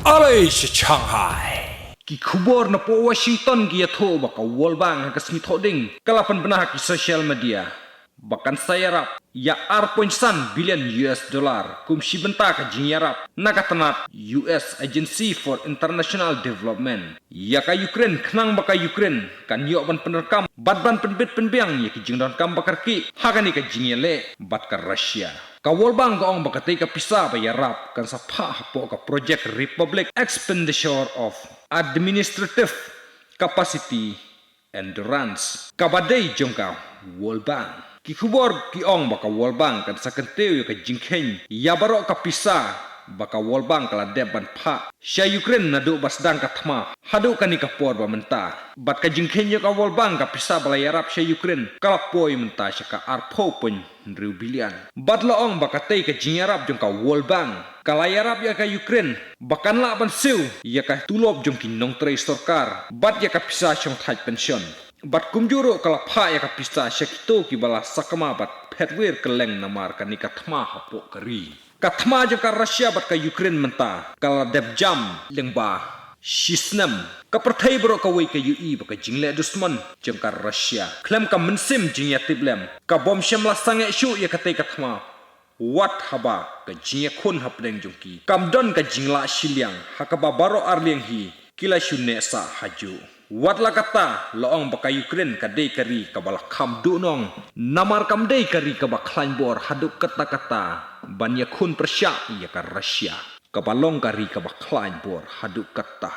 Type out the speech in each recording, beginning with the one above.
Alay si Shanghai. Ki khubor na po Washington gi atho baka World Bank ka smi thoding kalapan benah ki social media. Bahkan saya rap ya R.1 billion US dollar kum si benta ka jingiarap nakatanat US Agency for International Development. Ya ka Ukraine khnang baka Ukraine kan yo ban penerkam badban penbit penbiang ya ki jingdon kam bakar ki hakani ka jingiale bat ka Russia. Ka World Bank ong baka te ka pisa ba ya rap kan sa pha hapo ka Project Republic Expenditure of Administrative Capacity Endurance kabadai jongka World Bank. Ki khubor ki ong baka World Bank kan sa kenteu ka jingkhen ya baro ka pisa baka World Bank kala deban pha sya Ukraine na do basdang ka thma hadu kani ka por ba menta bat ka jingkhen yo ka World Bank ka pisa bala yarap sya Ukraine kala poi menta sya ka arpho pun riu bilian bat lo ong baka tei ka jingiarap jong ka World Bank kala yarap ya ka Ukraine bakan la ban siu ya ka tulob jong ki nong tre sarkar bat ya ka pisa syong thai pension bat kumjuro kala pha ya ka pista syakito ki bala sakama bat petwer keleng namar kani ka thma hapo kari ka thma jo ka Russia bat ka Ukraine menta kala deb jam lengba shisnam ka perthai bro ka wei ka UE ba ka jingle dusman jong ka Russia klem ka mensim jingya tiblem ka bom shamla sange shu ya ka te ka thma wat haba ka jingya khun hapdeng jongki kam don ka jingla shiliang hakaba baro arliang hi kila shunne sa haju wat la kata loong baka Ukraine ka dei kari ka bala kham du nong namar kam dei kari ka ba khlain bor haduk kata kata banya khun persya ya ka Russia ka balong kari ka ba khlain bor haduk kata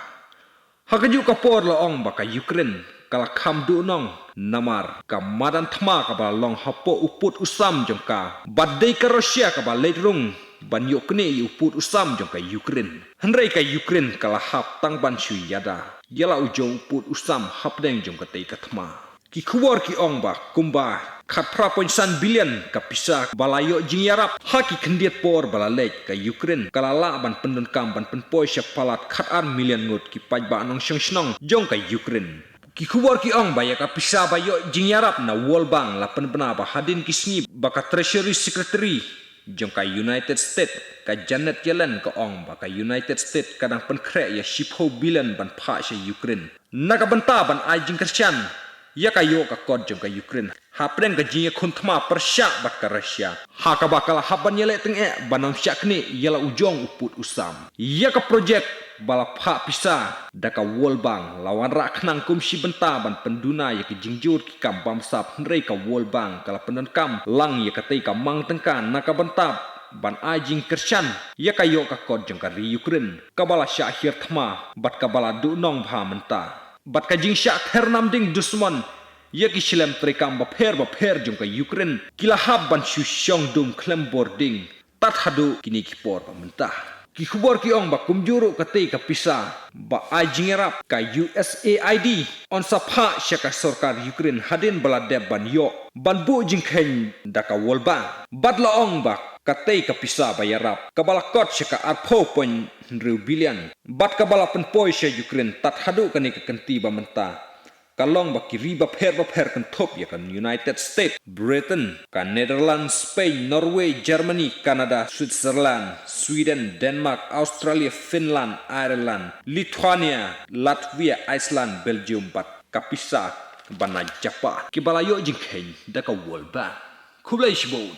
hakaju ka por loong baka Ukraine kala kham du nong namar ka madan thma ka ba long hapo uput usam jongka badai ka Russia ka ba letrung banyo kne uput usam jong ka Ukraine hanrei ka Ukraine kala hap tang ban shui yada yala ujong uput usam hapdeng jong ka tei ka thma ki khuwar ki ong ba kumba khat $1 billion ka pisa balayo jingiarap haki khendiet por balalek ka Ukraine kala la ban pendon kam ban penpoi sya palat khat an million ngut ki paj ba nong shong snong jong ka Ukraine ki khubar ki ong ba ya ka pisa ba yo jingiarap na World Bank la penbena ba hadin kisni ba ka Treasury Secretary jong ka United States ka Janet Yellen ka ong ba ka United States kadang penkre ya $10 billion ban pha sya Ukraine naga benta ban ajing Christian ya ka yo ka kod jong ka Ukraine hapren ka jinga khun thma persya bat ka Russia ha ka bakal haban yele teng e banam syak ni yala ujong uput usam ya ka project bala pha pisa da ka World Bank lawan ra khnang kum si benta ban penduna ya ki jingjur ki kam bam sap hnrei ka World Bank kala penan kam lang ya ka tei ka mang tengkan naka benta ban ajing Christian ya ka yo ka kod jong ka ri Ukraine ka bala sya hir thma bat ka bala du nong bha menta bat ka jing syak hernam ding dusman ya ki shilem trekam ba pher jong ka Ukraine kila hab ban shu shong dum klem boarding tat hadu kini ki por pa mentah ki khubor ki ong ba kumjuru ka te ka pisa ba ajingerap ka USAID on sa pha syaka sarkar Ukraine hadin bala deb ban yo ban bu jingkhen da ka World Bank bad la ong ba ka te ka pisa ba yarap ka bala kot syaka $4 billion bad ka bala penpoi sya Ukraine tat hadu kani ka kenti ba menta kalong baki riba pher kan top ya kan United States, Britain, kan Netherlands, Spain, Norway, Germany, Canada, Switzerland, Sweden, Denmark, Australia, Finland, Ireland, Lithuania, Latvia, Iceland, Belgium, bat kapisa bana Japa. Kibalayo jingkhen da ka World Bank. Kublai shibon.